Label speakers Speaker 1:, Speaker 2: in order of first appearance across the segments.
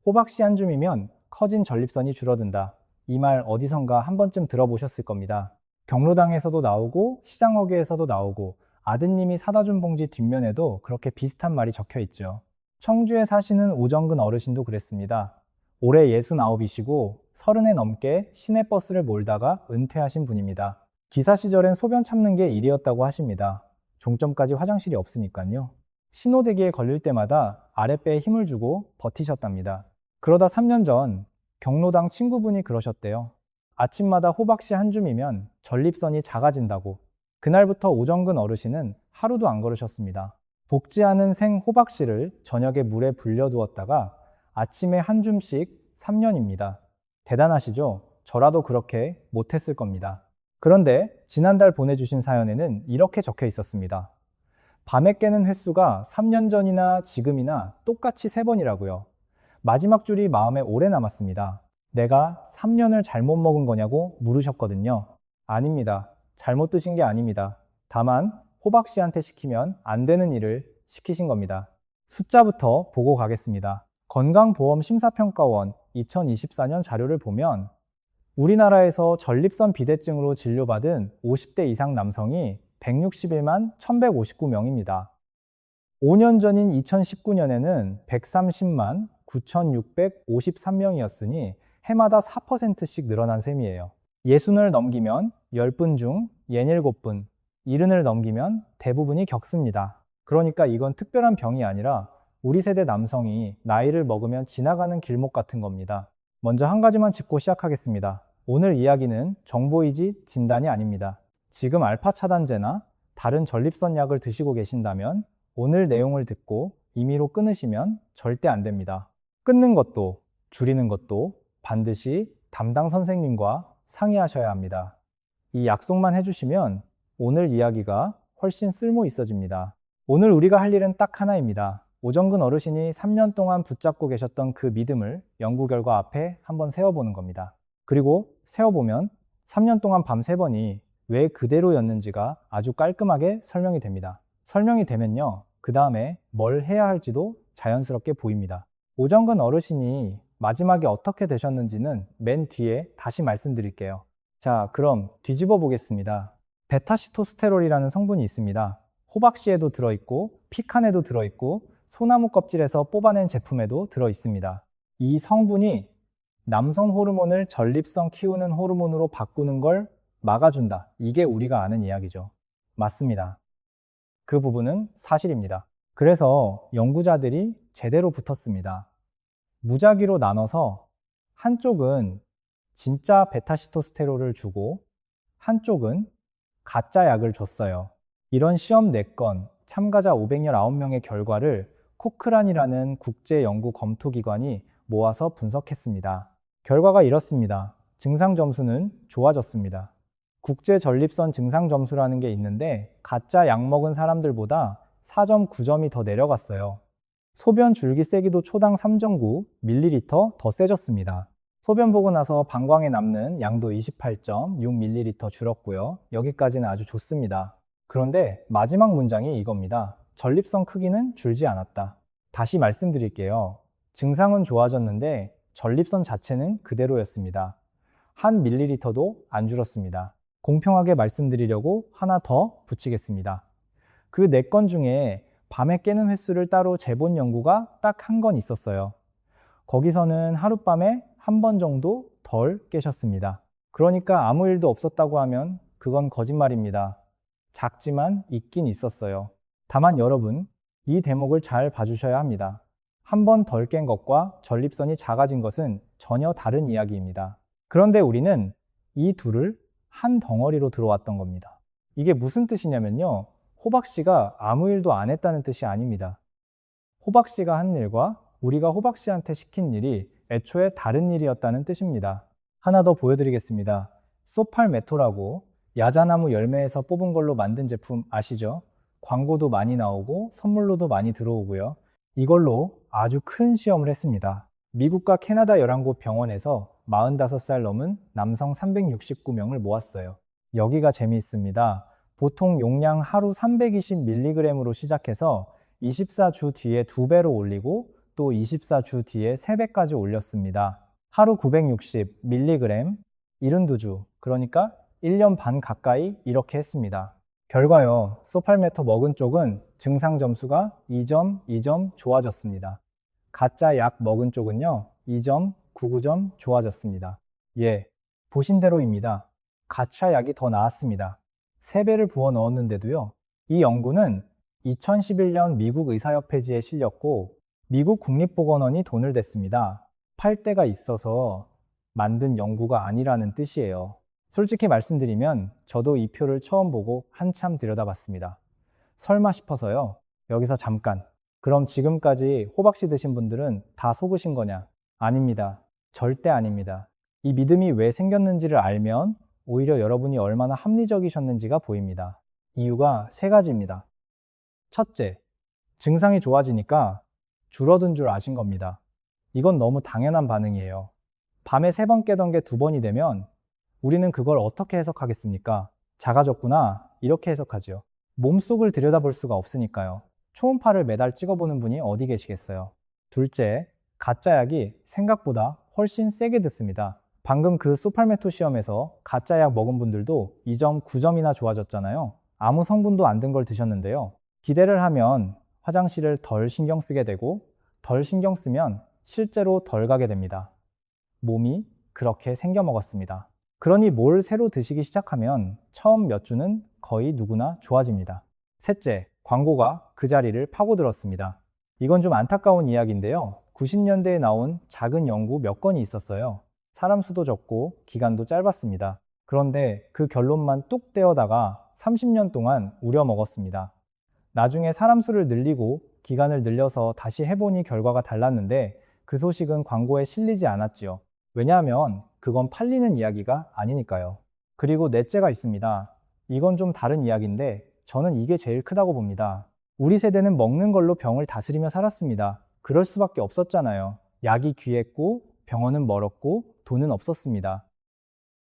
Speaker 1: 호박씨 한 줌이면 커진 전립선이 줄어든다. 이 말 어디선가 한 번쯤 들어보셨을 겁니다. 경로당에서도 나오고 시장어귀에서도 나오고 아드님이 사다 준 봉지 뒷면에도 그렇게 비슷한 말이 적혀 있죠. 청주에 사시는 오정근 어르신도 그랬습니다. 올해 69이시고 30에 넘게 시내버스를 몰다가 은퇴하신 분입니다. 기사 시절엔 소변 참는 게 일이었다고 하십니다. 종점까지 화장실이 없으니까요. 신호대기에 걸릴 때마다 아랫배에 힘을 주고 버티셨답니다. 그러다 3년 전 경로당 친구분이 그러셨대요. 아침마다 호박씨 한 줌이면 전립선이 작아진다고. 그날부터 오정근 어르신은 하루도 안 걸으셨습니다. 복지하는 생 호박씨를 저녁에 물에 불려두었다가 아침에 한 줌씩 3년입니다. 대단하시죠? 저라도 그렇게 못했을 겁니다. 그런데 지난달 보내주신 사연에는 이렇게 적혀 있었습니다. 밤에 깨는 횟수가 3년 전이나 지금이나 똑같이 3번이라고요. 마지막 줄이 마음에 오래 남았습니다. 내가 3년을 잘못 먹은 거냐고 물으셨거든요. 아닙니다. 잘못 드신 게 아닙니다. 다만 호박씨한테 시키면 안 되는 일을 시키신 겁니다. 숫자부터 보고 가겠습니다. 건강보험심사평가원 2024년 자료를 보면 우리나라에서 전립선 비대증으로 진료받은 50대 이상 남성이 161만 1159명입니다. 5년 전인 2019년에는 130만 9,653명이었으니 해마다 4%씩 늘어난 셈이에요. 60을 넘기면 10분 중 67분, 70을 넘기면 대부분이 겪습니다. 그러니까 이건 특별한 병이 아니라 우리 세대 남성이 나이를 먹으면 지나가는 길목 같은 겁니다. 먼저 한 가지만 짚고 시작하겠습니다. 오늘 이야기는 정보이지 진단이 아닙니다. 지금 알파 차단제나 다른 전립선 약을 드시고 계신다면 오늘 내용을 듣고 임의로 끊으시면 절대 안 됩니다. 끊는 것도 줄이는 것도 반드시 담당 선생님과 상의하셔야 합니다. 이 약속만 해주시면 오늘 이야기가 훨씬 쓸모 있어집니다. 오늘 우리가 할 일은 딱 하나입니다. 오정근 어르신이 3년 동안 붙잡고 계셨던 그 믿음을 연구 결과 앞에 한번 세워보는 겁니다. 그리고 세워보면 3년 동안 밤 3번이 왜 그대로였는지가 아주 깔끔하게 설명이 됩니다. 설명이 되면요, 그 다음에 뭘 해야 할지도 자연스럽게 보입니다. 오정근 어르신이 마지막에 어떻게 되셨는지는 맨 뒤에 다시 말씀드릴게요. 자, 그럼 뒤집어 보겠습니다. 베타시토스테롤이라는 성분이 있습니다. 호박씨에도 들어있고 피칸에도 들어있고 소나무 껍질에서 뽑아낸 제품에도 들어있습니다. 이 성분이 남성 호르몬을 전립선 키우는 호르몬으로 바꾸는 걸 막아준다. 이게 우리가 아는 이야기죠. 맞습니다. 그 부분은 사실입니다. 그래서 연구자들이 제대로 붙었습니다. 무작위로 나눠서 한쪽은 진짜 베타시토스테롤을 주고 한쪽은 가짜 약을 줬어요. 이런 시험 4건, 참가자 519명의 결과를 코크란이라는 국제 연구 검토기관이 모아서 분석했습니다. 결과가 이렇습니다. 증상 점수는 좋아졌습니다. 국제 전립선 증상 점수라는 게 있는데 가짜 약 먹은 사람들보다 4.9점이 더 내려갔어요. 소변 줄기 세기도 초당 3.9ml 더 세졌습니다. 소변 보고 나서 방광에 남는 양도 28.6ml 줄었고요. 여기까지는 아주 좋습니다. 그런데 마지막 문장이 이겁니다. 전립선 크기는 줄지 않았다. 다시 말씀드릴게요. 증상은 좋아졌는데 전립선 자체는 그대로였습니다. 한 밀리리터도 안 줄었습니다. 공평하게 말씀드리려고 하나 더 붙이겠습니다. 그 4건 중에 밤에 깨는 횟수를 따로 재본 연구가 딱 한 건 있었어요. 거기서는 하룻밤에 한 번 정도 덜 깨셨습니다. 그러니까 아무 일도 없었다고 하면 그건 거짓말입니다. 작지만 있긴 있었어요. 다만 여러분, 이 대목을 잘 봐주셔야 합니다. 한 번 덜 깬 것과 전립선이 작아진 것은 전혀 다른 이야기입니다. 그런데 우리는 이 둘을 한 덩어리로 들어왔던 겁니다. 이게 무슨 뜻이냐면요. 호박씨가 아무 일도 안 했다는 뜻이 아닙니다. 호박씨가 한 일과 우리가 호박씨한테 시킨 일이 애초에 다른 일이었다는 뜻입니다. 하나 더 보여드리겠습니다. 소팔메토라고 야자나무 열매에서 뽑은 걸로 만든 제품 아시죠? 광고도 많이 나오고 선물로도 많이 들어오고요. 이걸로 아주 큰 시험을 했습니다. 미국과 캐나다 11곳 병원에서 45살 넘은 남성 369명을 모았어요. 여기가 재미있습니다. 보통 용량 하루 320mg으로 시작해서 24주 뒤에 2배로 올리고 또 24주 뒤에 3배까지 올렸습니다. 하루 960mg, 72주, 그러니까 1년 반 가까이 이렇게 했습니다. 결과요, 소팔메토 먹은 쪽은 증상 점수가 2점, 2점 좋아졌습니다. 가짜 약 먹은 쪽은요, 2점, 99점 좋아졌습니다. 예, 보신 대로입니다. 가짜 약이 더 나았습니다. 3배를 부어 넣었는데도요. 이 연구는 2011년 미국 의사협회지에 실렸고 미국 국립보건원이 돈을 댔습니다. 팔 데가 있어서 만든 연구가 아니라는 뜻이에요. 솔직히 말씀드리면 저도 이 표를 처음 보고 한참 들여다봤습니다. 설마 싶어서요. 여기서 잠깐. 그럼 지금까지 호박씨 드신 분들은 다 속으신 거냐? 아닙니다. 절대 아닙니다. 이 믿음이 왜 생겼는지를 알면 오히려 여러분이 얼마나 합리적이셨는지가 보입니다. 이유가 3가지입니다. 첫째, 증상이 좋아지니까 줄어든 줄 아신 겁니다. 이건 너무 당연한 반응이에요. 밤에 3번 깨던 게 2번이 되면 우리는 그걸 어떻게 해석하겠습니까? 작아졌구나, 이렇게 해석하죠. 몸속을 들여다볼 수가 없으니까요. 초음파를 매달 찍어보는 분이 어디 계시겠어요? 둘째, 가짜 약이 생각보다 훨씬 세게 듣습니다. 방금 그 소팔메토 시험에서 가짜 약 먹은 분들도 2점, 9점이나 좋아졌잖아요. 아무 성분도 안 든 걸 드셨는데요. 기대를 하면 화장실을 덜 신경 쓰게 되고 덜 신경 쓰면 실제로 덜 가게 됩니다. 몸이 그렇게 생겨 먹었습니다. 그러니 뭘 새로 드시기 시작하면 처음 몇 주는 거의 누구나 좋아집니다. 셋째, 광고가 그 자리를 파고들었습니다. 이건 좀 안타까운 이야기인데요. 90년대에 나온 작은 연구 몇 건이 있었어요. 사람 수도 적고 기간도 짧았습니다. 그런데 그 결론만 뚝 떼어다가 30년 동안 우려먹었습니다. 나중에 사람 수를 늘리고 기간을 늘려서 다시 해보니 결과가 달랐는데 그 소식은 광고에 실리지 않았지요. 왜냐하면 그건 팔리는 이야기가 아니니까요. 그리고 넷째가 있습니다. 이건 좀 다른 이야기인데 저는 이게 제일 크다고 봅니다. 우리 세대는 먹는 걸로 병을 다스리며 살았습니다. 그럴 수밖에 없었잖아요. 약이 귀했고 병원은 멀었고 돈은 없었습니다.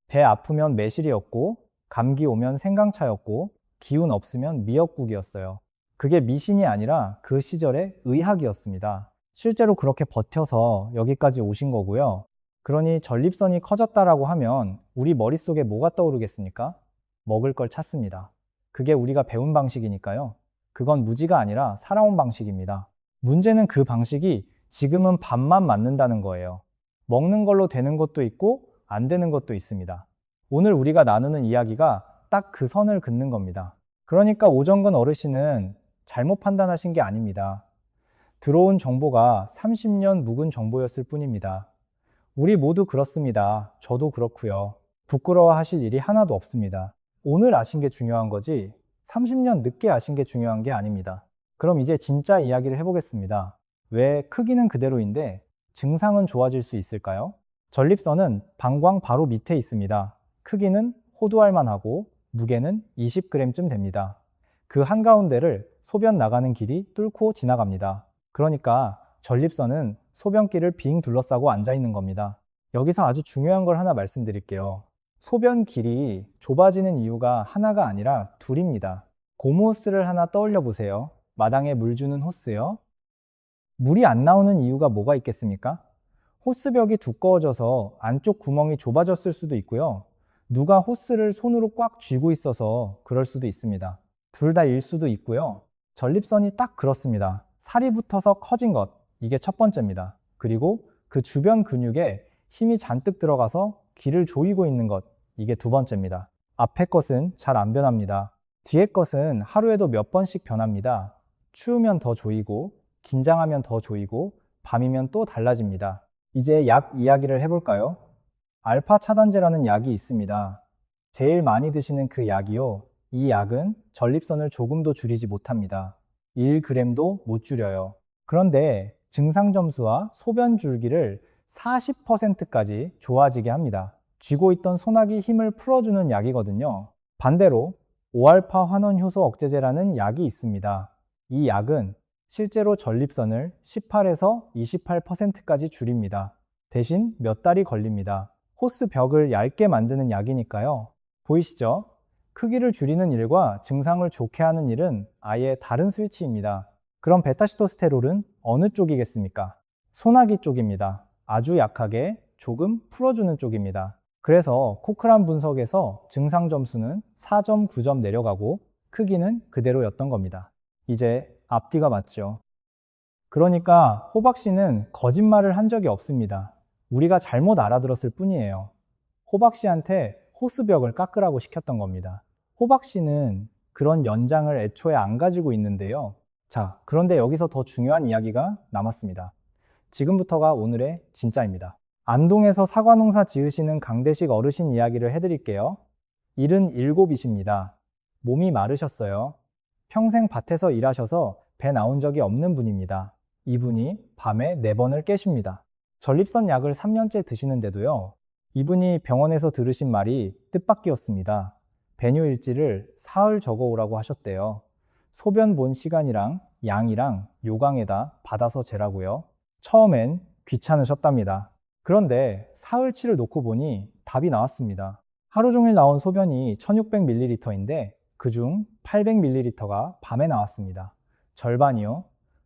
Speaker 1: 배 아프면 매실이었고 감기 오면 생강차였고 기운 없으면 미역국이었어요. 그게 미신이 아니라 그 시절의 의학이었습니다. 실제로 그렇게 버텨서 여기까지 오신 거고요. 그러니 전립선이 커졌다라고 하면 우리 머릿속에 뭐가 떠오르겠습니까? 먹을 걸 찾습니다. 그게 우리가 배운 방식이니까요. 그건 무지가 아니라 살아온 방식입니다. 문제는 그 방식이 지금은 반만 맞는다는 거예요. 먹는 걸로 되는 것도 있고 안 되는 것도 있습니다. 오늘 우리가 나누는 이야기가 딱 그 선을 긋는 겁니다. 그러니까 오정근 어르신은 잘못 판단하신 게 아닙니다. 들어온 정보가 30년 묵은 정보였을 뿐입니다. 우리 모두 그렇습니다. 저도 그렇고요. 부끄러워하실 일이 하나도 없습니다. 오늘 아신 게 중요한 거지 30년 늦게 아신 게 중요한 게 아닙니다. 그럼 이제 진짜 이야기를 해보겠습니다. 왜 크기는 그대로인데 증상은 좋아질 수 있을까요? 전립선은 방광 바로 밑에 있습니다. 크기는 호두알만 하고 무게는 20g쯤 됩니다. 그 한가운데를 소변 나가는 길이 뚫고 지나갑니다. 그러니까 전립선은 소변기를 빙 둘러싸고 앉아 있는 겁니다. 여기서 아주 중요한 걸 하나 말씀드릴게요. 소변 길이 좁아지는 이유가 하나가 아니라 둘입니다. 고무 호스를 하나 떠올려 보세요. 마당에 물 주는 호스요. 물이 안 나오는 이유가 뭐가 있겠습니까? 호스벽이 두꺼워져서 안쪽 구멍이 좁아졌을 수도 있고요. 누가 호스를 손으로 꽉 쥐고 있어서 그럴 수도 있습니다. 둘 다일 수도 있고요. 전립선이 딱 그렇습니다. 살이 붙어서 커진 것, 이게 첫 번째입니다. 그리고 그 주변 근육에 힘이 잔뜩 들어가서 길을 조이고 있는 것, 이게 두 번째입니다. 앞에 것은 잘 안 변합니다. 뒤에 것은 하루에도 몇 번씩 변합니다. 추우면 더 조이고, 긴장하면 더 조이고, 밤이면 또 달라집니다. 이제 약 이야기를 해볼까요? 알파 차단제라는 약이 있습니다. 제일 많이 드시는 그 약이요. 이 약은 전립선을 조금도 줄이지 못합니다. 1g도 못 줄여요. 그런데 증상 점수와 소변 줄기를 40%까지 좋아지게 합니다. 쥐고 있던 소나기 힘을 풀어주는 약이거든요. 반대로 5알파 환원 효소 억제제라는 약이 있습니다. 이 약은 실제로 전립선을 18에서 28%까지 줄입니다. 대신 몇 달이 걸립니다. 호스 벽을 얇게 만드는 약이니까요. 보이시죠? 크기를 줄이는 일과 증상을 좋게 하는 일은 아예 다른 스위치입니다. 그럼 베타시토스테롤은 어느 쪽이겠습니까? 소나기 쪽입니다. 아주 약하게 조금 풀어주는 쪽입니다. 그래서 코크란 분석에서 증상 점수는 4.9점 내려가고 크기는 그대로였던 겁니다. 이제 앞뒤가 맞죠. 그러니까 호박 씨는 거짓말을 한 적이 없습니다. 우리가 잘못 알아들었을 뿐이에요. 호박 씨한테 호스벽을 깎으라고 시켰던 겁니다. 호박 씨는 그런 연장을 애초에 안 가지고 있는데요. 자, 그런데 여기서 더 중요한 이야기가 남았습니다. 지금부터가 오늘의 진짜입니다. 안동에서 사과 농사 지으시는 강대식 어르신 이야기를 해드릴게요. 77이십니다. 몸이 마르셨어요. 평생 밭에서 일하셔서 배 나온 적이 없는 분입니다. 이분이 밤에 4번을 깨십니다. 전립선 약을 3년째 드시는데도요. 이분이 병원에서 들으신 말이 뜻밖이었습니다. 배뇨일지를 사흘 적어오라고 하셨대요. 소변 본 시간이랑 양이랑 요강에다 받아서 재라고요. 처음엔 귀찮으셨답니다. 그런데 사흘치를 놓고 보니 답이 나왔습니다. 하루 종일 나온 소변이 1600ml인데 그중 800ml가 밤에 나왔습니다. 절반이요.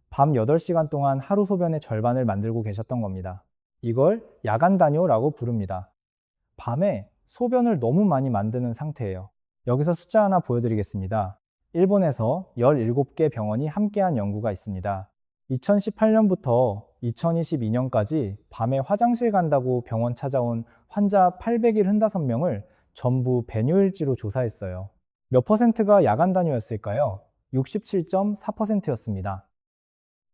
Speaker 1: 밤 8시간 동안 하루 소변의 절반을 만들고 계셨던 겁니다. 이걸 야간단뇨라고 부릅니다. 밤에 소변을 너무 많이 만드는 상태예요. 여기서 숫자 하나 보여드리겠습니다. 일본에서 17개 병원이 함께한 연구가 있습니다. 2018년부터 2022년까지 밤에 화장실 간다고 병원 찾아온 환자 815명을 전부 배뇨일지로 조사했어요. 몇 퍼센트가 야간 단뇨였을까요? 67.4%였습니다.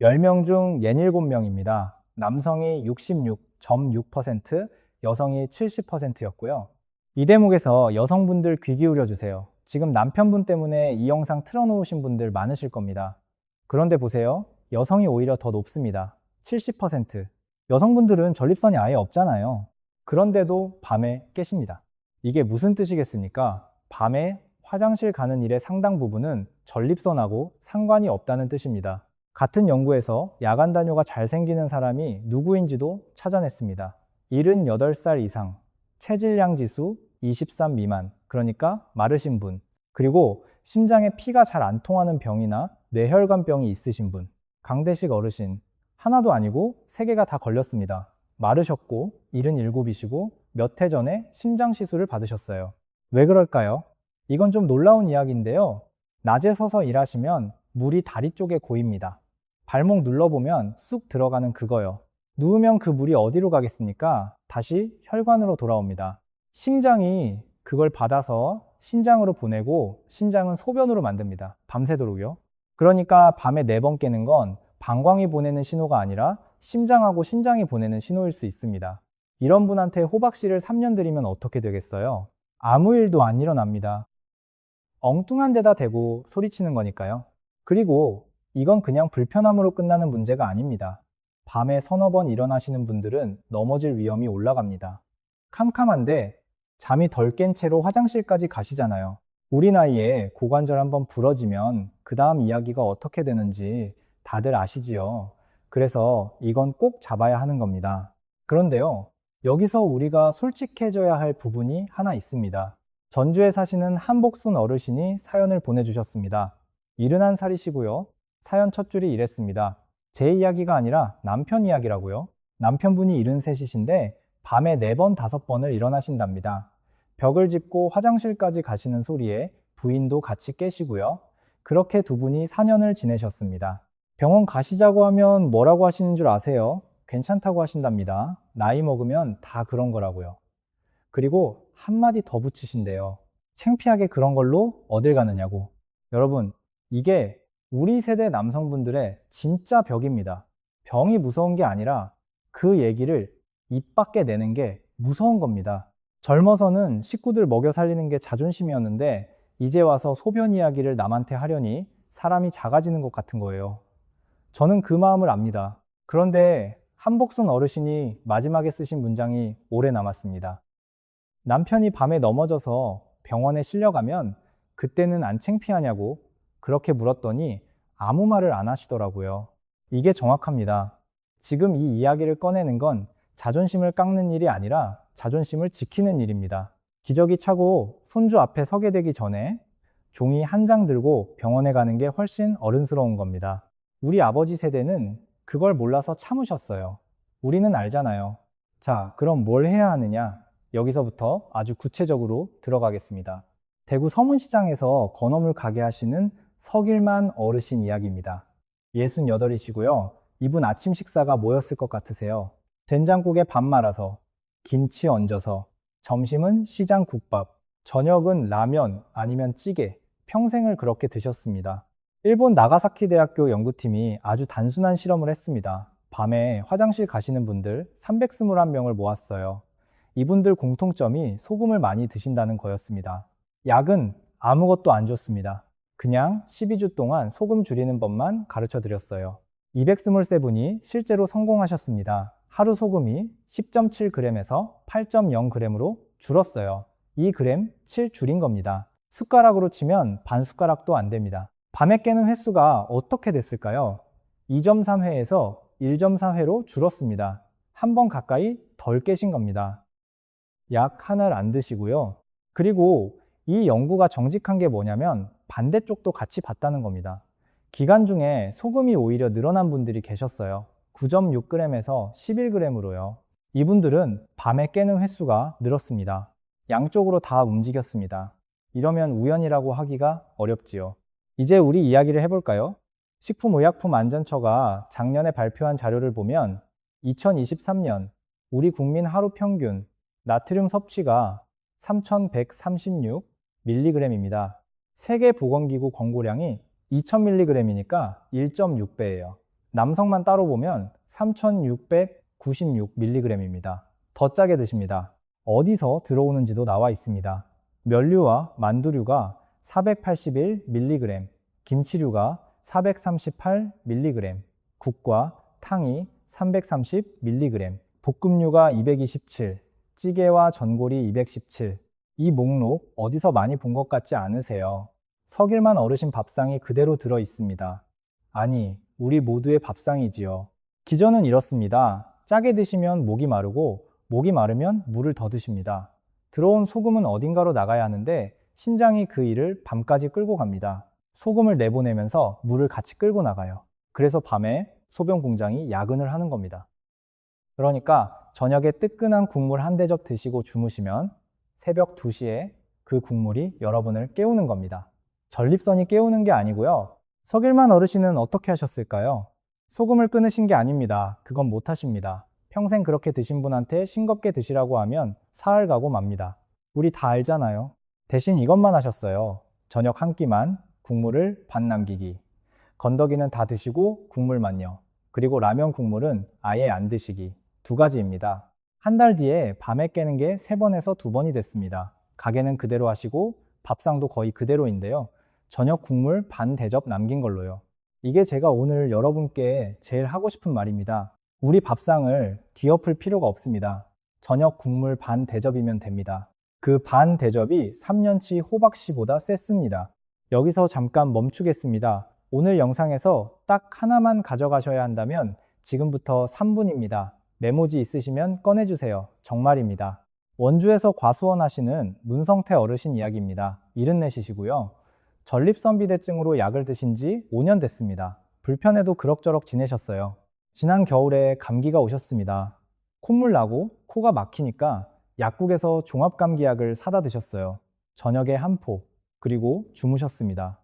Speaker 1: 10명 중 67명입니다. 남성이 66.6%, 여성이 70%였고요. 이 대목에서 여성분들 귀 기울여 주세요. 지금 남편분 때문에 이 영상 틀어놓으신 분들 많으실 겁니다. 그런데 보세요. 여성이 오히려 더 높습니다. 70%. 여성분들은 전립선이 아예 없잖아요. 그런데도 밤에 깨십니다. 이게 무슨 뜻이겠습니까? 밤에 화장실 가는 일의 상당 부분은 전립선하고 상관이 없다는 뜻입니다. 같은 연구에서 야간 단뇨가 잘 생기는 사람이 누구인지도 찾아냈습니다. 78살 이상, 체질량 지수 23 미만, 그러니까 마르신 분, 그리고 심장에 피가 잘 안 통하는 병이나 뇌혈관병이 있으신 분, 강대식 어르신, 하나도 아니고 3개가 다 걸렸습니다. 마르셨고 77이시고 몇 해 전에 심장 시술을 받으셨어요. 왜 그럴까요? 이건 좀 놀라운 이야기인데요. 낮에 서서 일하시면 물이 다리 쪽에 고입니다. 발목 눌러보면 쑥 들어가는 그거요. 누우면 그 물이 어디로 가겠습니까? 다시 혈관으로 돌아옵니다. 심장이 그걸 받아서 신장으로 보내고 신장은 소변으로 만듭니다. 밤새도록요. 그러니까 밤에 4번 깨는 건 방광이 보내는 신호가 아니라 심장하고 신장이 보내는 신호일 수 있습니다. 이런 분한테 호박씨를 3년 들이면 어떻게 되겠어요? 아무 일도 안 일어납니다. 엉뚱한 데다 대고 소리치는 거니까요. 그리고 이건 그냥 불편함으로 끝나는 문제가 아닙니다. 밤에 서너 번 일어나시는 분들은 넘어질 위험이 올라갑니다. 캄캄한데 잠이 덜 깬 채로 화장실까지 가시잖아요. 우리 나이에 고관절 한번 부러지면 그 다음 이야기가 어떻게 되는지 다들 아시지요. 그래서 이건 꼭 잡아야 하는 겁니다. 그런데요, 여기서 우리가 솔직해져야 할 부분이 하나 있습니다. 전주에 사시는 한복순 어르신이 사연을 보내주셨습니다. 71살이시고요. 사연 첫 줄이 이랬습니다. 제 이야기가 아니라 남편 이야기라고요. 남편분이 73이신데 밤에 4번, 5번을 일어나신답니다. 벽을 짚고 화장실까지 가시는 소리에 부인도 같이 깨시고요. 그렇게 두 분이 4년을 지내셨습니다. 병원 가시자고 하면 뭐라고 하시는 줄 아세요? 괜찮다고 하신답니다. 나이 먹으면 다 그런 거라고요. 그리고 한마디 더 붙이신대요. 창피하게 그런 걸로 어딜 가느냐고. 여러분, 이게 우리 세대 남성분들의 진짜 벽입니다. 병이 무서운 게 아니라 그 얘기를 입 밖에 내는 게 무서운 겁니다. 젊어서는 식구들 먹여 살리는 게 자존심이었는데 이제 와서 소변 이야기를 남한테 하려니 사람이 작아지는 것 같은 거예요. 저는 그 마음을 압니다. 그런데 한복순 어르신이 마지막에 쓰신 문장이 오래 남았습니다. 남편이 밤에 넘어져서 병원에 실려가면 그때는 안 창피하냐고 그렇게 물었더니 아무 말을 안 하시더라고요. 이게 정확합니다. 지금 이 이야기를 꺼내는 건 자존심을 깎는 일이 아니라 자존심을 지키는 일입니다. 기저귀 차고 손주 앞에 서게 되기 전에 종이 한 장 들고 병원에 가는 게 훨씬 어른스러운 겁니다. 우리 아버지 세대는 그걸 몰라서 참으셨어요. 우리는 알잖아요. 자, 그럼 뭘 해야 하느냐? 여기서부터 아주 구체적으로 들어가겠습니다. 대구 서문시장에서 건어물 가게 하시는 서길만 어르신 이야기입니다. 68이시고요. 이분 아침 식사가 뭐였을 것 같으세요? 된장국에 밥 말아서, 김치 얹어서, 점심은 시장 국밥, 저녁은 라면 아니면 찌개, 평생을 그렇게 드셨습니다. 일본 나가사키 대학교 연구팀이 아주 단순한 실험을 했습니다. 밤에 화장실 가시는 분들 321명을 모았어요. 이분들 공통점이 소금을 많이 드신다는 거였습니다. 약은 아무것도 안 줬습니다. 그냥 12주 동안 소금 줄이는 법만 가르쳐 드렸어요. 223분이 실제로 성공하셨습니다. 하루 소금이 10.7g에서 8.0g으로 줄었어요. 2g 7 줄인 겁니다. 숟가락으로 치면 반 숟가락도 안 됩니다. 밤에 깨는 횟수가 어떻게 됐을까요? 2.3회에서 1.4회로 줄었습니다. 한 번 가까이 덜 깨신 겁니다. 약 하나를 안 드시고요. 그리고 이 연구가 정직한 게 뭐냐면 반대쪽도 같이 봤다는 겁니다. 기간 중에 소금이 오히려 늘어난 분들이 계셨어요. 9.6g에서 11g으로요. 이분들은 밤에 깨는 횟수가 늘었습니다. 양쪽으로 다 움직였습니다. 이러면 우연이라고 하기가 어렵지요. 이제 우리 이야기를 해볼까요? 식품의약품안전처가 작년에 발표한 자료를 보면 2023년 우리 국민 하루 평균 나트륨 섭취가 3,136mg입니다. 세계보건기구 권고량이 2,000mg이니까 1.6배예요. 남성만 따로 보면 3,696mg입니다. 더 짜게 드십니다. 어디서 들어오는지도 나와 있습니다. 면류와 만두류가 481mg, 김치류가 438mg, 국과 탕이 330mg, 볶음류가 227, 찌개와 전골이 217. 이 목록 어디서 많이 본 것 같지 않으세요? 서길만 어르신 밥상이 그대로 들어 있습니다. 아니, 우리 모두의 밥상이지요. 기전은 이렇습니다. 짜게 드시면 목이 마르고 목이 마르면 물을 더 드십니다. 들어온 소금은 어딘가로 나가야 하는데 신장이 그 일을 밤까지 끌고 갑니다. 소금을 내보내면서 물을 같이 끌고 나가요. 그래서 밤에 소변 공장이 야근을 하는 겁니다. 그러니까 저녁에 뜨끈한 국물 한 대접 드시고 주무시면 새벽 2시에 그 국물이 여러분을 깨우는 겁니다. 전립선이 깨우는 게 아니고요. 서길만 어르신은 어떻게 하셨을까요? 소금을 끊으신 게 아닙니다. 그건 못 하십니다. 평생 그렇게 드신 분한테 싱겁게 드시라고 하면 사흘 가고 맙니다. 우리 다 알잖아요. 대신 이것만 하셨어요. 저녁 한 끼만 국물을 반 남기기. 건더기는 다 드시고 국물만요. 그리고 라면 국물은 아예 안 드시기. 2가지입니다. 한 달 뒤에 밤에 깨는 게 3번에서 2번이 됐습니다. 가게는 그대로 하시고 밥상도 거의 그대로인데요. 저녁 국물 반 대접 남긴 걸로요. 이게 제가 오늘 여러분께 제일 하고 싶은 말입니다. 우리 밥상을 뒤엎을 필요가 없습니다. 저녁 국물 반 대접이면 됩니다. 그 반 대접이 3년치 호박씨보다 셌습니다. 여기서 잠깐 멈추겠습니다. 오늘 영상에서 딱 하나만 가져가셔야 한다면 지금부터 3분입니다. 메모지 있으시면 꺼내주세요. 정말입니다. 원주에서 과수원 하시는 문성태 어르신 이야기입니다. 74이시고요. 전립선비대증으로 약을 드신 지 5년 됐습니다. 불편해도 그럭저럭 지내셨어요. 지난 겨울에 감기가 오셨습니다. 콧물 나고 코가 막히니까 약국에서 종합감기약을 사다 드셨어요. 저녁에 한 포, 그리고 주무셨습니다.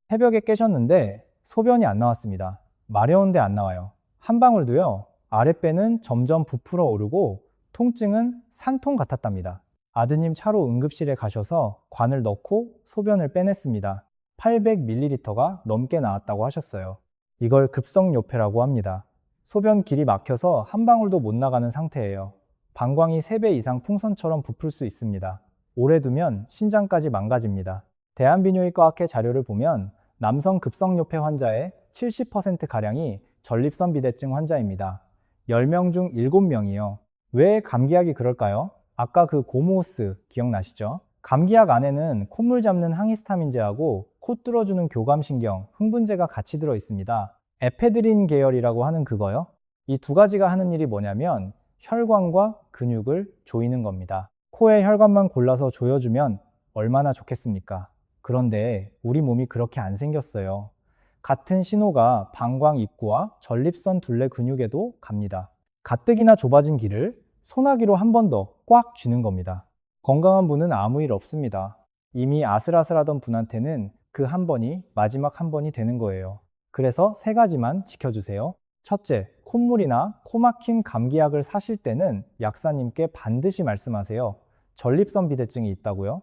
Speaker 1: 새벽에 깨셨는데 소변이 안 나왔습니다. 마려운데 안 나와요. 한 방울도요. 아랫배는 점점 부풀어 오르고 통증은 산통 같았답니다. 아드님 차로 응급실에 가셔서 관을 넣고 소변을 빼냈습니다. 800ml가 넘게 나왔다고 하셨어요. 이걸 급성요폐라고 합니다. 소변 길이 막혀서 한 방울도 못 나가는 상태예요. 방광이 3배 이상 풍선처럼 부풀 수 있습니다. 오래 두면 신장까지 망가집니다. 대한비뇨기과학회 자료를 보면 남성 급성요폐 환자의 70%가량이 전립선비대증 환자입니다. 10명 중 7명이요. 왜 감기약이 그럴까요? 아까 그 고무호스 기억나시죠? 감기약 안에는 콧물 잡는 항히스타민제하고 코 뚫어주는 교감신경, 흥분제가 같이 들어 있습니다. 에페드린 계열이라고 하는 그거요. 이 2가지가 하는 일이 뭐냐면 혈관과 근육을 조이는 겁니다. 코에 혈관만 골라서 조여주면 얼마나 좋겠습니까? 그런데 우리 몸이 그렇게 안 생겼어요. 같은 신호가 방광 입구와 전립선 둘레 근육에도 갑니다. 가뜩이나 좁아진 길을 소나기로 한 번 더 꽉 쥐는 겁니다. 건강한 분은 아무 일 없습니다. 이미 아슬아슬하던 분한테는 그 한 번이 마지막 한 번이 되는 거예요. 그래서 세 가지만 지켜주세요. 첫째, 콧물이나 코막힘 감기약을 사실 때는 약사님께 반드시 말씀하세요. 전립선 비대증이 있다고요?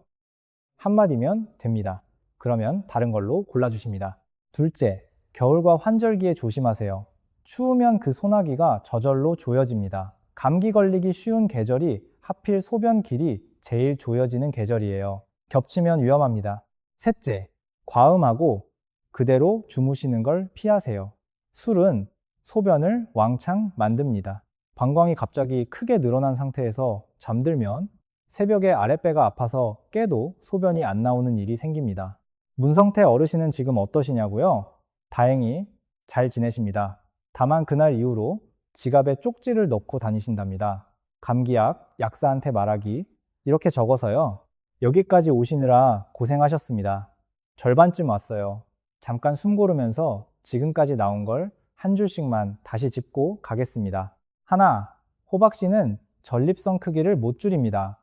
Speaker 1: 한마디면 됩니다. 그러면 다른 걸로 골라주십니다. 둘째, 겨울과 환절기에 조심하세요. 추우면 그 소나기가 저절로 조여집니다. 감기 걸리기 쉬운 계절이 하필 소변 길이 제일 조여지는 계절이에요. 겹치면 위험합니다. 셋째, 과음하고 그대로 주무시는 걸 피하세요. 술은 소변을 왕창 만듭니다. 방광이 갑자기 크게 늘어난 상태에서 잠들면 새벽에 아랫배가 아파서 깨도 소변이 안 나오는 일이 생깁니다. 문성태 어르신은 지금 어떠시냐고요? 다행히 잘 지내십니다. 다만 그날 이후로 지갑에 쪽지를 넣고 다니신답니다. 감기약, 약사한테 말하기 이렇게 적어서요. 여기까지 오시느라 고생하셨습니다. 절반쯤 왔어요. 잠깐 숨 고르면서 지금까지 나온 걸 한 줄씩만 다시 짚고 가겠습니다. 하나, 호박 씨는 전립선 크기를 못 줄입니다.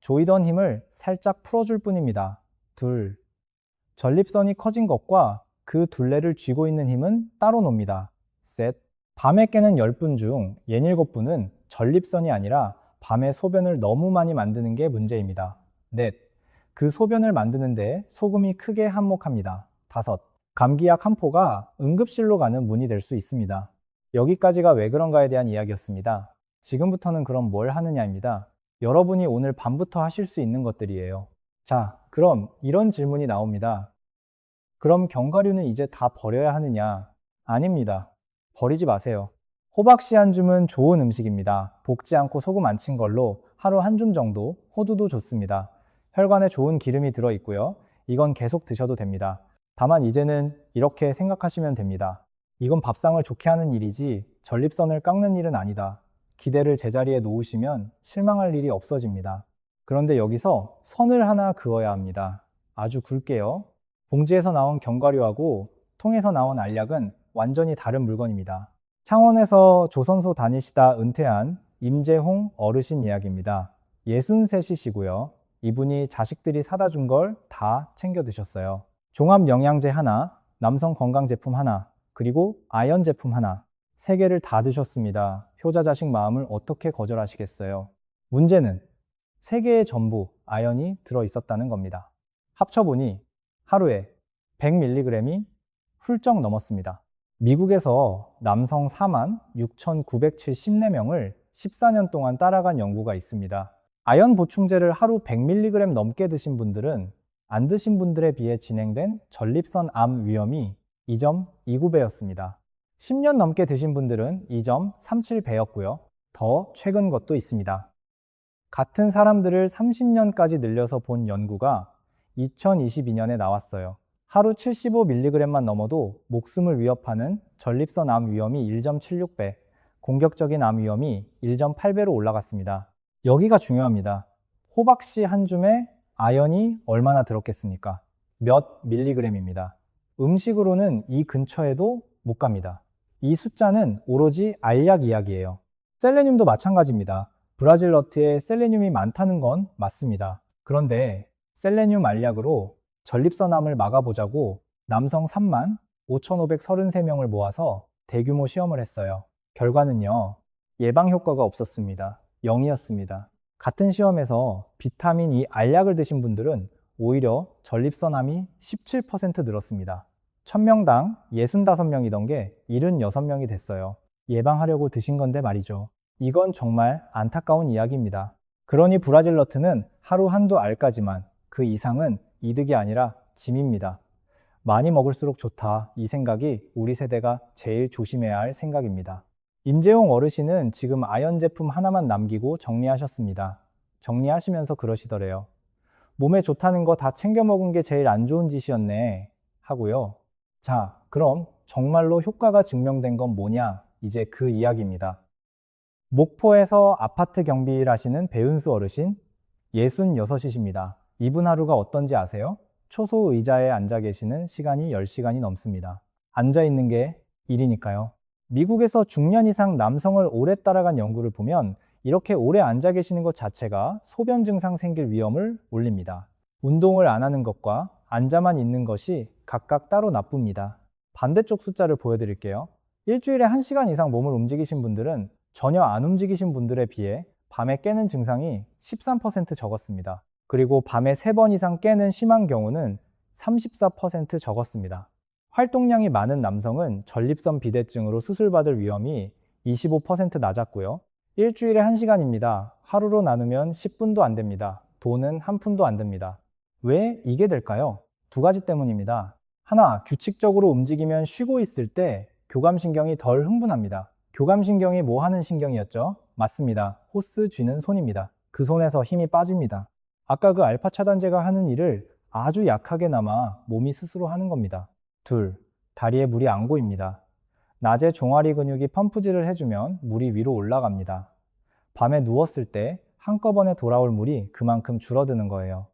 Speaker 1: 조이던 힘을 살짝 풀어줄 뿐입니다. 둘, 전립선이 커진 것과 그 둘레를 쥐고 있는 힘은 따로 놉니다. 셋, 밤에 깨는 10분 중 67분은 전립선이 아니라 밤에 소변을 너무 많이 만드는 게 문제입니다. 넷, 그 소변을 만드는데 소금이 크게 한몫합니다. 다섯, 감기약 한 포가 응급실로 가는 문이 될 수 있습니다. 여기까지가 왜 그런가에 대한 이야기였습니다. 지금부터는 그럼 뭘 하느냐입니다. 여러분이 오늘 밤부터 하실 수 있는 것들이에요. 자, 그럼 이런 질문이 나옵니다. 그럼 견과류는 이제 다 버려야 하느냐? 아닙니다. 버리지 마세요. 호박씨 한 줌은 좋은 음식입니다. 볶지 않고 소금 안 친 걸로 하루 한 줌 정도 호두도 좋습니다. 혈관에 좋은 기름이 들어 있고요. 이건 계속 드셔도 됩니다. 다만 이제는 이렇게 생각하시면 됩니다. 이건 밥상을 좋게 하는 일이지 전립선을 깎는 일은 아니다. 기대를 제자리에 놓으시면 실망할 일이 없어집니다. 그런데 여기서 선을 하나 그어야 합니다. 아주 굵게요. 봉지에서 나온 견과류하고 통에서 나온 알약은 완전히 다른 물건입니다. 창원에서 조선소 다니시다 은퇴한 임재홍 어르신 이야기입니다. 63이시고요. 이분이 자식들이 사다 준 걸 다 챙겨 드셨어요. 종합 영양제 하나, 남성 건강 제품 하나, 그리고 아연 제품 하나. 3개를 다 드셨습니다. 효자 자식 마음을 어떻게 거절하시겠어요? 문제는 3개의 전부 아연이 들어 있었다는 겁니다. 합쳐보니 하루에 100mg이 훌쩍 넘었습니다. 미국에서 남성 46,974명을 14년 동안 따라간 연구가 있습니다. 아연 보충제를 하루 100mg 넘게 드신 분들은 안 드신 분들에 비해 진행된 전립선 암 위험이 2.29배였습니다. 10년 넘게 드신 분들은 2.37배였고요. 더 최근 것도 있습니다. 같은 사람들을 30년까지 늘려서 본 연구가 2022년에 나왔어요. 하루 75mg만 넘어도 목숨을 위협하는 전립선 암 위험이 1.76배, 공격적인 암 위험이 1.8배로 올라갔습니다. 여기가 중요합니다. 호박씨 한 줌에 아연이 얼마나 들었겠습니까? 몇 밀리그램입니다. 음식으로는 이 근처에도 못 갑니다. 이 숫자는 오로지 알약 이야기예요. 셀레늄도 마찬가지입니다. 브라질 너트에 셀레늄이 많다는 건 맞습니다. 그런데 셀레늄 알약으로 전립선암을 막아보자고 남성 35,533명을 모아서 대규모 시험을 했어요. 결과는요, 예방 효과가 없었습니다. 0이었습니다. 같은 시험에서 비타민 E 알약을 드신 분들은 오히려 전립선암이 17% 늘었습니다. 1000명당 65명이던 게 76명이 됐어요. 예방하려고 드신 건데 말이죠. 이건 정말 안타까운 이야기입니다. 그러니 브라질 너트는 하루 한두 알까지만, 그 이상은 이득이 아니라 짐입니다. 많이 먹을수록 좋다, 이 생각이 우리 세대가 제일 조심해야 할 생각입니다. 임재홍 어르신은 지금 아연 제품 하나만 남기고 정리하셨습니다. 정리하시면서 그러시더래요. 몸에 좋다는 거 다 챙겨 먹은 게 제일 안 좋은 짓이었네 하고요. 자, 그럼 정말로 효과가 증명된 건 뭐냐? 이제 그 이야기입니다. 목포에서 아파트 경비 일 하시는 배은수 어르신 66이십니다. 이분 하루가 어떤지 아세요? 초소 의자에 앉아 계시는 시간이 10시간이 넘습니다. 앉아 있는 게 일이니까요. 미국에서 중년 이상 남성을 오래 따라간 연구를 보면 이렇게 오래 앉아 계시는 것 자체가 소변 증상 생길 위험을 올립니다. 운동을 안 하는 것과 앉아만 있는 것이 각각 따로 나쁩니다. 반대쪽 숫자를 보여드릴게요. 일주일에 1시간 이상 몸을 움직이신 분들은 전혀 안 움직이신 분들에 비해 밤에 깨는 증상이 13% 적었습니다. 그리고 밤에 3번 이상 깨는 심한 경우는 34% 적었습니다. 활동량이 많은 남성은 전립선 비대증으로 수술받을 위험이 25% 낮았고요. 일주일에 1시간입니다. 하루로 나누면 10분도 안 됩니다. 돈은 한 푼도 안 듭니다. 왜 이게 될까요? 두 가지 때문입니다. 하나, 규칙적으로 움직이면 쉬고 있을 때 교감신경이 덜 흥분합니다. 교감신경이 뭐 하는 신경이었죠? 맞습니다. 호스 쥐는 손입니다. 그 손에서 힘이 빠집니다. 아까 그 알파 차단제가 하는 일을 아주 약하게나마 몸이 스스로 하는 겁니다. 둘, 다리에 물이 안 고입니다. 낮에 종아리 근육이 펌프질을 해주면 물이 위로 올라갑니다. 밤에 누웠을 때 한꺼번에 돌아올 물이 그만큼 줄어드는 거예요.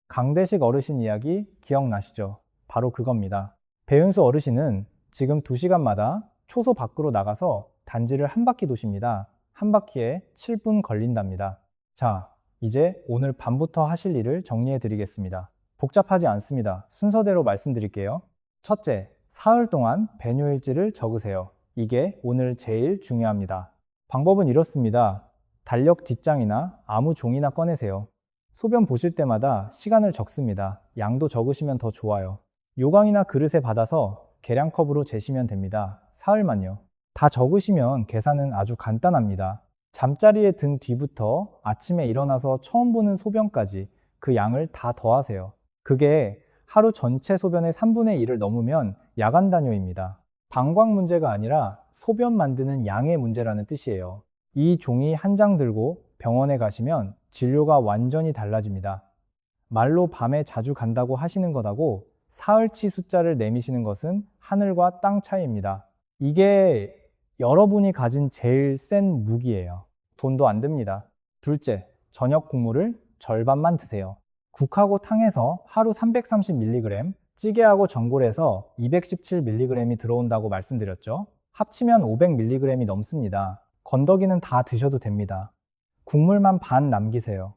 Speaker 1: 강대식 어르신 이야기 기억나시죠? 바로 그겁니다. 배윤수 어르신은 지금 2시간마다 초소 밖으로 나가서 단지를 한 바퀴 도십니다. 한 바퀴에 7분 걸린답니다. 자, 이제 오늘 밤부터 하실 일을 정리해 드리겠습니다. 복잡하지 않습니다. 순서대로 말씀드릴게요. 첫째, 사흘 동안 배뇨일지를 적으세요. 이게 오늘 제일 중요합니다. 방법은 이렇습니다. 달력 뒷장이나 아무 종이나 꺼내세요. 소변 보실 때마다 시간을 적습니다. 양도 적으시면 더 좋아요. 요강이나 그릇에 받아서 계량컵으로 재시면 됩니다. 사흘만요. 다 적으시면 계산은 아주 간단합니다. 잠자리에 든 뒤부터 아침에 일어나서 처음 보는 소변까지 그 양을 다 더하세요. 그게 하루 전체 소변의 3분의 1을 넘으면 야간 단뇨입니다. 방광 문제가 아니라 소변 만드는 양의 문제라는 뜻이에요. 이 종이 한 장 들고 병원에 가시면 진료가 완전히 달라집니다. 말로 밤에 자주 간다고 하시는 것하고 사흘치 숫자를 내미시는 것은 하늘과 땅 차이입니다. 이게 여러분이 가진 제일 센 무기예요. 돈도 안 듭니다. 둘째, 저녁 국물을 절반만 드세요. 국하고 탕에서 하루 330mg, 찌개하고 전골에서 217mg이 들어온다고 말씀드렸죠. 합치면 500mg이 넘습니다. 건더기는 다 드셔도 됩니다. 국물만 반 남기세요.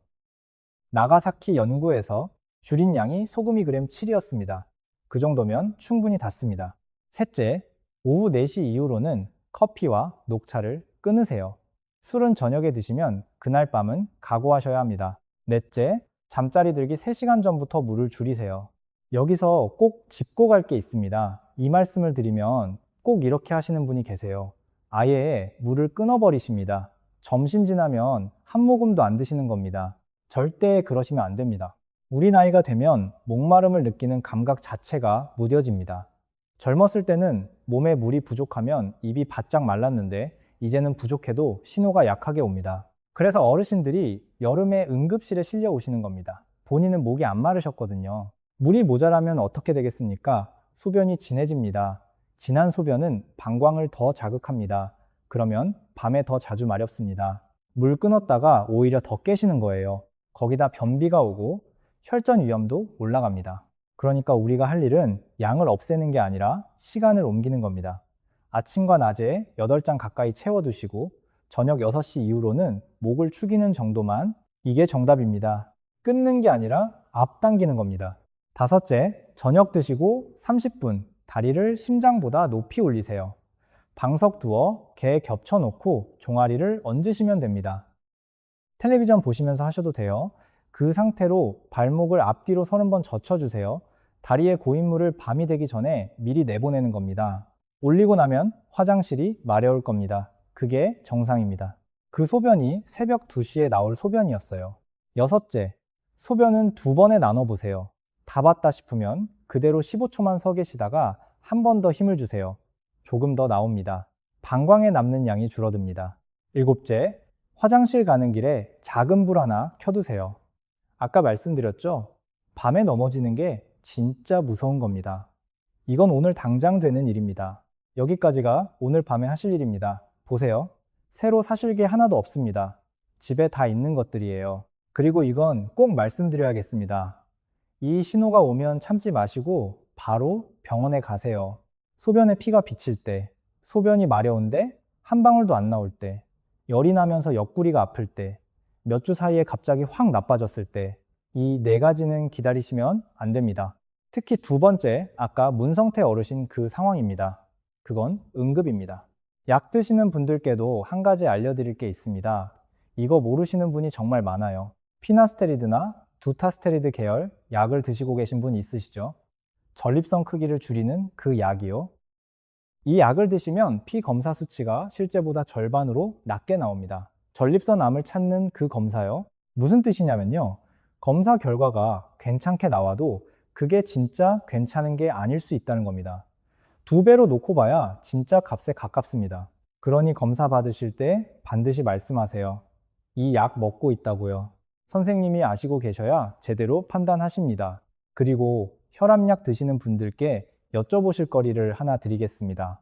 Speaker 1: 나가사키 연구에서 줄인 양이 소금이 그램 7이었습니다. 그 정도면 충분히 닿습니다. 셋째, 오후 4시 이후로는 커피와 녹차를 끊으세요. 술은 저녁에 드시면 그날 밤은 각오하셔야 합니다. 넷째, 잠자리 들기 3시간 전부터 물을 줄이세요. 여기서 꼭 짚고 갈 게 있습니다. 이 말씀을 드리면 꼭 이렇게 하시는 분이 계세요. 아예 물을 끊어버리십니다. 점심 지나면 한 모금도 안 드시는 겁니다. 절대 그러시면 안 됩니다. 우리 나이가 되면 목마름을 느끼는 감각 자체가 무뎌집니다. 젊었을 때는 몸에 물이 부족하면 입이 바짝 말랐는데 이제는 부족해도 신호가 약하게 옵니다. 그래서 어르신들이 여름에 응급실에 실려 오시는 겁니다. 본인은 목이 안 마르셨거든요. 물이 모자라면 어떻게 되겠습니까? 소변이 진해집니다. 진한 소변은 방광을 더 자극합니다. 그러면 밤에 더 자주 마렵습니다. 물 끊었다가 오히려 더 깨시는 거예요. 거기다 변비가 오고 혈전 위험도 올라갑니다. 그러니까 우리가 할 일은 양을 없애는 게 아니라 시간을 옮기는 겁니다. 아침과 낮에 8잔 가까이 채워두시고 저녁 6시 이후로는 목을 축이는 정도만, 이게 정답입니다. 끊는 게 아니라 앞당기는 겁니다. 다섯째, 저녁 드시고 30분 다리를 심장보다 높이 올리세요. 방석 두어 개 겹쳐놓고 종아리를 얹으시면 됩니다. 텔레비전 보시면서 하셔도 돼요. 그 상태로 발목을 앞뒤로 30번 젖혀주세요. 다리에 고인 물을 밤이 되기 전에 미리 내보내는 겁니다. 올리고 나면 화장실이 마려울 겁니다. 그게 정상입니다. 그 소변이 새벽 2시에 나올 소변이었어요. 여섯째, 소변은 2번에 나눠보세요. 다 봤다 싶으면 그대로 15초만 서 계시다가 한 번 더 힘을 주세요. 조금 더 나옵니다. 방광에 남는 양이 줄어듭니다. 일곱째, 화장실 가는 길에 작은 불 하나 켜두세요. 아까 말씀드렸죠? 밤에 넘어지는 게 진짜 무서운 겁니다. 이건 오늘 당장 되는 일입니다. 여기까지가 오늘 밤에 하실 일입니다. 보세요. 새로 사실 게 하나도 없습니다. 집에 다 있는 것들이에요. 그리고 이건 꼭 말씀드려야겠습니다. 이 신호가 오면 참지 마시고 바로 병원에 가세요. 소변에 피가 비칠 때, 소변이 마려운데 한 방울도 안 나올 때, 열이 나면서 옆구리가 아플 때, 몇 주 사이에 갑자기 확 나빠졌을 때, 이 네 가지는 기다리시면 안 됩니다. 특히 두 번째, 아까 문성태 어르신 그 상황입니다. 그건 응급입니다. 약 드시는 분들께도 한 가지 알려드릴 게 있습니다. 이거 모르시는 분이 정말 많아요. 피나스테리드나 두타스테리드 계열 약을 드시고 계신 분 있으시죠? 전립선 크기를 줄이는 그 약이요. 이 약을 드시면 피 검사 수치가 실제보다 절반으로 낮게 나옵니다. 전립선 암을 찾는 그 검사요. 무슨 뜻이냐면요. 검사 결과가 괜찮게 나와도 그게 진짜 괜찮은 게 아닐 수 있다는 겁니다. 두 배로 놓고 봐야 진짜 값에 가깝습니다. 그러니 검사 받으실 때 반드시 말씀하세요. 이 약 먹고 있다고요. 선생님이 아시고 계셔야 제대로 판단하십니다. 그리고 혈압약 드시는 분들께 여쭤보실 거리를 하나 드리겠습니다.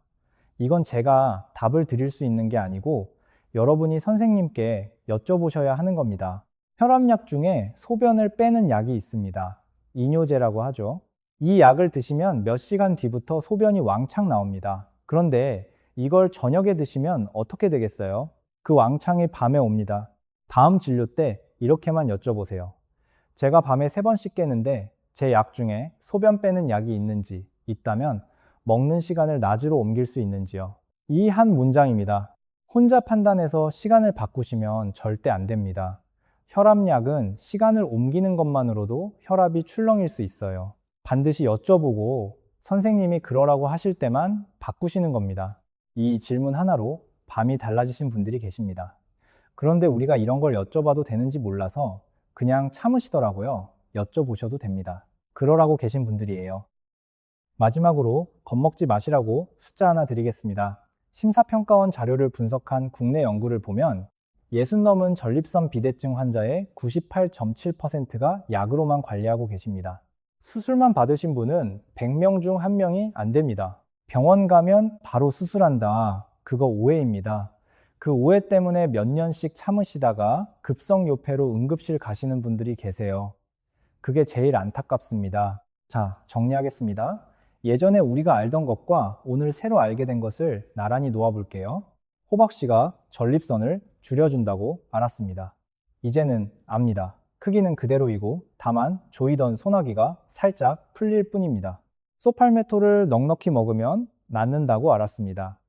Speaker 1: 이건 제가 답을 드릴 수 있는 게 아니고 여러분이 선생님께 여쭤보셔야 하는 겁니다. 혈압약 중에 소변을 빼는 약이 있습니다. 이뇨제라고 하죠. 이 약을 드시면 몇 시간 뒤부터 소변이 왕창 나옵니다. 그런데 이걸 저녁에 드시면 어떻게 되겠어요? 그 왕창이 밤에 옵니다. 다음 진료 때 이렇게만 여쭤보세요. 제가 밤에 3번씩 깨는데 제 약 중에 소변 빼는 약이 있는지, 있다면 먹는 시간을 낮으로 옮길 수 있는지요. 이 한 문장입니다. 혼자 판단해서 시간을 바꾸시면 절대 안 됩니다. 혈압약은 시간을 옮기는 것만으로도 혈압이 출렁일 수 있어요. 반드시 여쭤보고 선생님이 그러라고 하실 때만 바꾸시는 겁니다. 이 질문 하나로 밤이 달라지신 분들이 계십니다. 그런데 우리가 이런 걸 여쭤봐도 되는지 몰라서 그냥 참으시더라고요. 여쭤보셔도 됩니다. 그러라고 계신 분들이에요. 마지막으로 겁먹지 마시라고 숫자 하나 드리겠습니다. 심사평가원 자료를 분석한 국내 연구를 보면 60 넘은 전립선 비대증 환자의 98.7%가 약으로만 관리하고 계십니다. 수술만 받으신 분은 100명 중 1명이 안 됩니다. 병원 가면 바로 수술한다. 그거 오해입니다. 그 오해 때문에 몇 년씩 참으시다가 급성요폐로 응급실 가시는 분들이 계세요. 그게 제일 안타깝습니다. 자, 정리하겠습니다. 예전에 우리가 알던 것과 오늘 새로 알게 된 것을 나란히 놓아볼게요. 호박씨가 전립선을 줄여준다고 알았습니다. 이제는 압니다. 크기는 그대로이고 다만 조이던 소나기가 살짝 풀릴 뿐입니다. 소팔메토를 넉넉히 먹으면 낫는다고 알았습니다.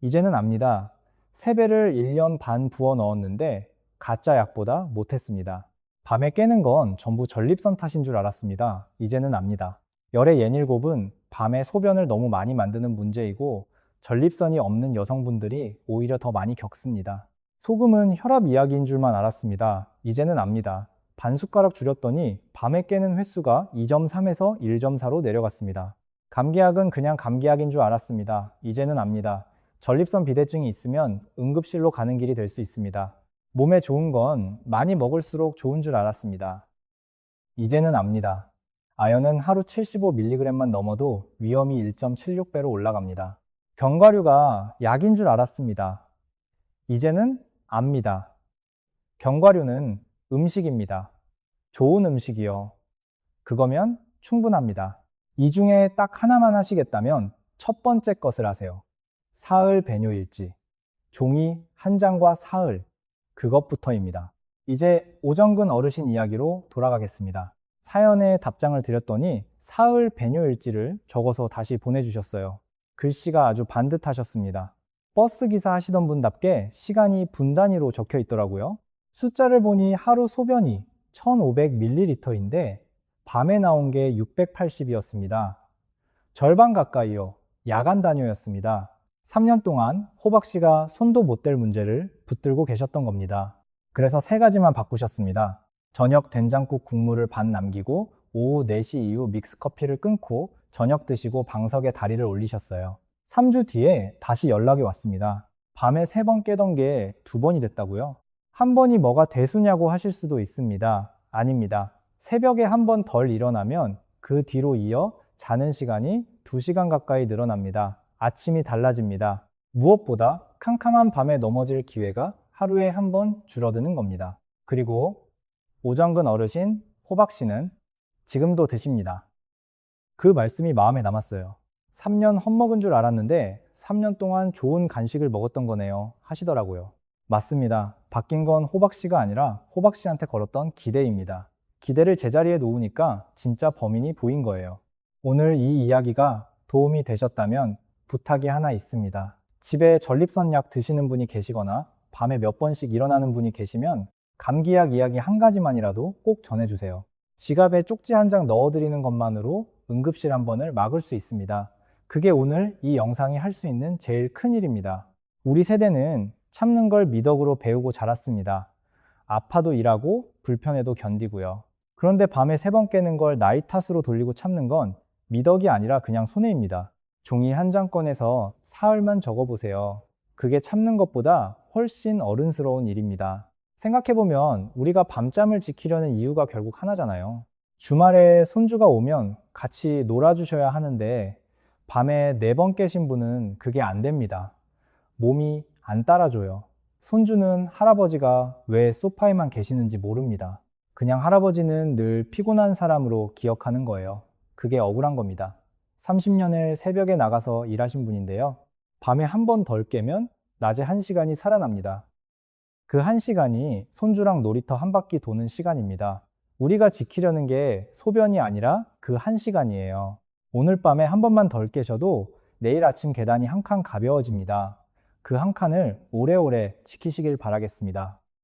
Speaker 1: 이제는 압니다. 세배를 1년 반 부어 넣었는데 가짜 약보다 못했습니다. 밤에 깨는 건 전부 전립선 탓인 줄 알았습니다. 이제는 압니다. 열의 예닐곱은 밤에 소변을 너무 많이 만드는 문제이고 전립선이 없는 여성분들이 오히려 더 많이 겪습니다. 소금은 혈압 이야기인 줄만 알았습니다. 이제는 압니다. 반 숟가락 줄였더니 밤에 깨는 횟수가 2.3에서 1.4로 내려갔습니다. 감기약은 그냥 감기약인 줄 알았습니다. 이제는 압니다. 전립선 비대증이 있으면 응급실로 가는 길이 될 수 있습니다. 몸에 좋은 건 많이 먹을수록 좋은 줄 알았습니다. 이제는 압니다. 아연은 하루 75mg만 넘어도 위험이 1.76배로 올라갑니다. 견과류가 약인 줄 알았습니다. 이제는 압니다. 견과류는 음식입니다. 좋은 음식이요. 그거면 충분합니다. 이 중에 딱 하나만 하시겠다면 첫 번째 것을 하세요. 사흘 배뇨일지. 종이 한 장과 사흘. 그것부터입니다. 이제 오정근 어르신 이야기로 돌아가겠습니다. 사연에 답장을 드렸더니 사흘 배뇨일지를 적어서 다시 보내주셨어요. 글씨가 아주 반듯하셨습니다. 버스 기사 하시던 분답게 시간이 분 단위로 적혀 있더라고요. 숫자를 보니 하루 소변이 1500ml인데 밤에 나온 게 680이었습니다. 절반 가까이요. 야간 단위였습니다. 3년 동안 호박씨가 손도 못 댈 문제를 붙들고 계셨던 겁니다. 그래서 3가지만 바꾸셨습니다. 저녁 된장국 국물을 반 남기고 오후 4시 이후 믹스커피를 끊고 저녁 드시고 방석에 다리를 올리셨어요. 3주 뒤에 다시 연락이 왔습니다. 밤에 3번 깨던 게 2번이 됐다고요? 한 번이 뭐가 대수냐고 하실 수도 있습니다. 아닙니다. 새벽에 한 번 덜 일어나면 그 뒤로 이어 자는 시간이 2시간 가까이 늘어납니다. 아침이 달라집니다. 무엇보다 캄캄한 밤에 넘어질 기회가 하루에 한 번 줄어드는 겁니다. 그리고 오정근 어르신 호박씨는 지금도 드십니다. 그 말씀이 마음에 남았어요. 3년 헛먹은 줄 알았는데 3년 동안 좋은 간식을 먹었던 거네요. 하시더라고요. 맞습니다. 바뀐 건 호박씨가 아니라 호박씨한테 걸었던 기대입니다. 기대를 제자리에 놓으니까 진짜 범인이 보인 거예요. 오늘 이 이야기가 도움이 되셨다면 부탁이 하나 있습니다. 집에 전립선약 드시는 분이 계시거나 밤에 몇 번씩 일어나는 분이 계시면 감기약 이야기 한 가지만이라도 꼭 전해주세요. 지갑에 쪽지 한 장 넣어드리는 것만으로 응급실 한 번을 막을 수 있습니다. 그게 오늘 이 영상이 할 수 있는 제일 큰 일입니다. 우리 세대는 참는 걸 미덕으로 배우고 자랐습니다. 아파도 일하고 불편해도 견디고요. 그런데 밤에 3번 깨는 걸 나이 탓으로 돌리고 참는 건 미덕이 아니라 그냥 손해입니다. 종이 한 장 꺼내서 사흘만 적어보세요. 그게 참는 것보다 훨씬 어른스러운 일입니다. 생각해보면 우리가 밤잠을 지키려는 이유가 결국 하나잖아요. 주말에 손주가 오면 같이 놀아주셔야 하는데 밤에 4번 깨신 분은 그게 안 됩니다. 몸이 안 따라줘요. 손주는 할아버지가 왜 소파에만 계시는지 모릅니다. 그냥 할아버지는 늘 피곤한 사람으로 기억하는 거예요. 그게 억울한 겁니다. 30년을 새벽에 나가서 일하신 분인데요. 밤에 한 번 덜 깨면 낮에 1시간이 살아납니다. 그 1시간이 손주랑 놀이터 한 바퀴 도는 시간입니다. 우리가 지키려는 게 소변이 아니라 그 1시간이에요. 오늘 밤에 한 번만 덜 깨셔도 내일 아침 계단이 한 칸 가벼워집니다. 그 한 칸을 오래오래 지키시길 바라겠습니다.